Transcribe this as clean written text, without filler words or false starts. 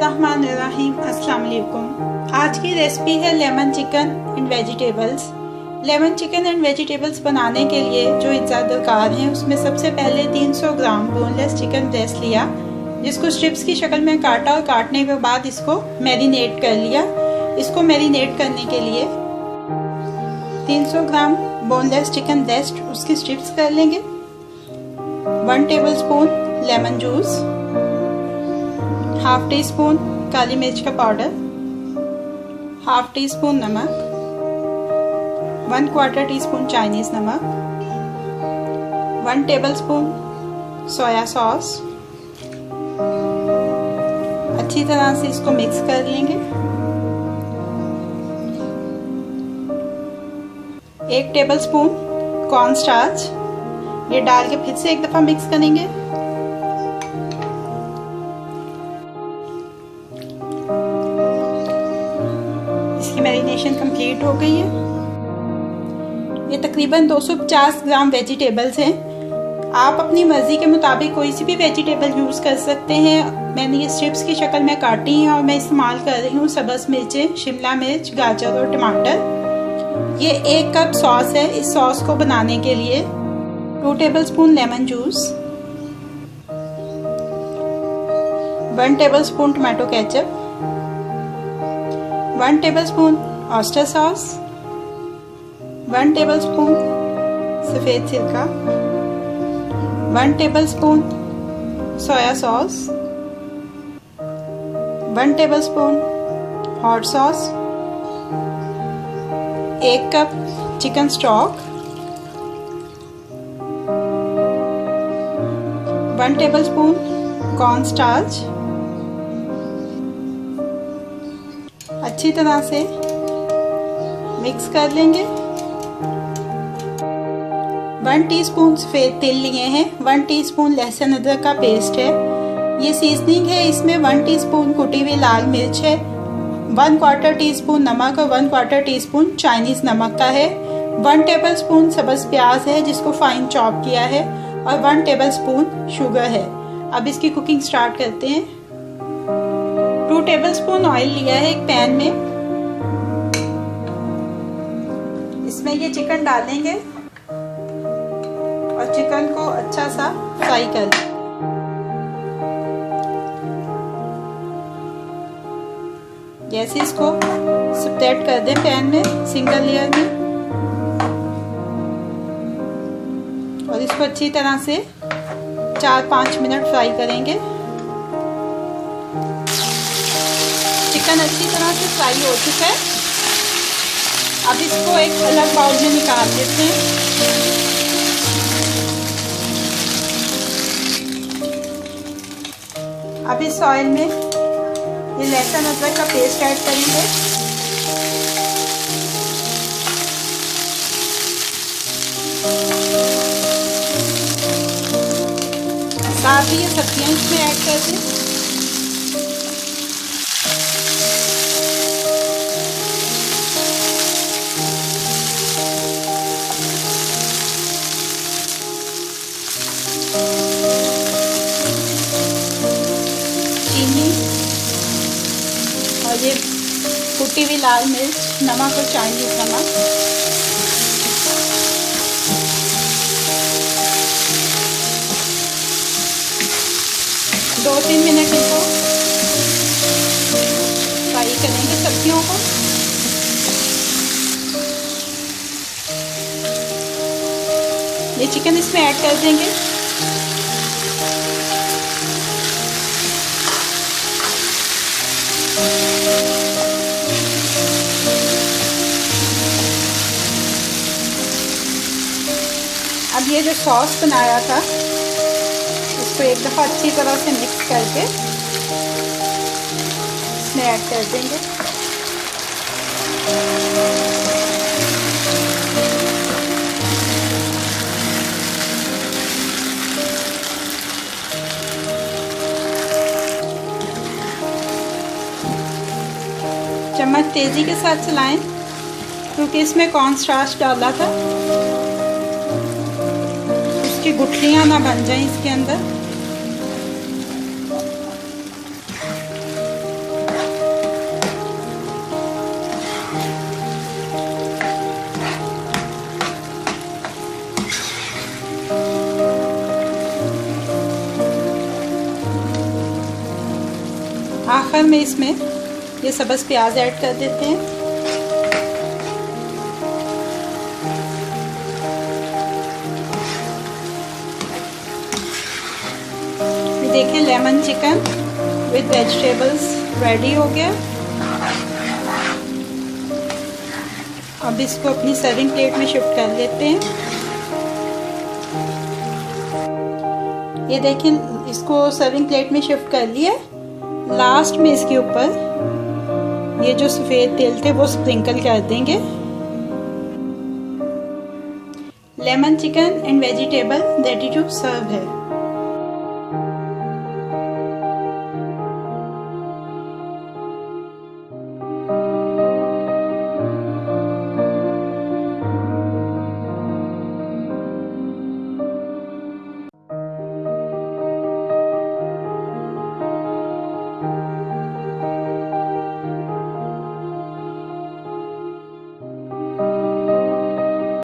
बिस्मिल्लाहिर्रहमानिर्रहीम। अस्सलाम वालेकुम। आज की रेसिपी है lemon chicken and vegetables. Lemon chicken and vegetables बनाने के लिए जो इज्जत दरकार हैं उसमें सबसे पहले 300 ग्राम बोनलेस चिकन ब्रेस्ट लिया, जिसको स्ट्रिप्स की शक्ल में काटा और काटने के बाद इसको मैरिनेट कर लिया। इसको मैरिनेट करने के लिए 300 ग्राम बोनलेस चिकन ब्रेस्ट उसकी स्ट्रिप्स कर लेंगे। 1 tablespoon lemon juice, half teaspoon काली मिर्च का पाउडर, हाफ टी स्पून नमक, 1/4 टीस्पून चाइनीज नमक, 1 टेबलस्पून सोया सॉस। अच्छी तरह से इसको मिक्स कर लेंगे। 1 टेबलस्पून कॉर्न स्टार्च, ये डाल के फिर से एक दफा मिक्स करेंगे। इसकी मैरिनेशन कंप्लीट हो गई है। ये तकरीबन 250 ग्राम वेजिटेबल्स हैं। आप अपनी मर्जी के मुताबिक कोई सी भी वेजिटेबल यूज़ कर सकते हैं। मैंने ये स्ट्रिप्स की शक्ल में काटी हैं और मैं इस्तेमाल कर रही हूँ सब्ज़ मिर्चें, शिमला मिर्च, गाजर और टमाटर। ये 1 कप सॉस है। इस सॉस को बनाने के लिए 2 tablespoon lemon juice, 1 tablespoon tomato ketchup, 1 tablespoon oyster sauce, 1 tablespoon सफ़ेद सिरका, 1 tablespoon soya sauce, 1 tablespoon hot sauce, 1 cup chicken stock, 1 tablespoon corn starch. अच्छी तरह से मिक्स कर लेंगे। 1 टीस्पून सफ़ेद तिल लिए हैं, 1 टीस्पून लहसुन अदरक का पेस्ट है। ये सीजनिंग है, इसमें 1 टीस्पून कुटी हुई लाल मिर्च है, 1/4 टीस्पून नमक और 1/4 टीस्पून चाइनीज नमक का है। 1 टेबलस्पून सब्ज़ प्याज है जिसको फाइन चॉप किया है और 1 टेबलस्पून शुगर है। अब इसकी कुकिंग स्टार्ट करते हैं। 2 टेबलस्पून ऑयल लिया है एक पैन में। इसमें ये चिकन डालेंगे और चिकन को अच्छा सा फ्राई कर लें। जैसे इसको सेपरेट कर दें पैन में सिंगल लेयर में और इसको अच्छी तरह से 4-5 मिनट फ्राई करेंगे। चिकन अच्छी तरह से फ्राई हो चुका है। अब इसको एक अलग बाउल में निकाल लेते हैं। अब इस ऑयल में ये लहसुन अदरक का पेस्ट ऐड करेंगे। साथ ही ये सब्जियां इसमें ऐड कर दें। चीनी और ये कुटी हुई लाल मिर्च, नमक और चाइनीज नमक। दो 3 मिनट इनको फ्राई करेंगे सब्जियों को। ये चिकन इसमें ऐड कर देंगे। अब ये जो सॉस बनाया था इसको एक दफ़ा अच्छी तरह से मिक्स करके इसमें ऐड कर देंगे। चम्मच तेज़ी के साथ चलाएं क्योंकि इसमें कॉर्न स्टार्च डाला था। उसकी गुठलियाँ ना बन जाएं इसके अंदर। आखिर में इसमें ये सब्ज़ प्याज ऐड कर देते हैं। देखिए lemon chicken with vegetables ready हो गया। अब इसको अपनी सर्विंग प्लेट में शिफ्ट कर लेते हैं। ये देखिए इसको सर्विंग प्लेट में शिफ्ट कर लिया। लास्ट में इसके ऊपर ये जो सफ़ेद तेल थे वो स्प्रिंकल कर देंगे। Lemon chicken and vegetable ready to serve है।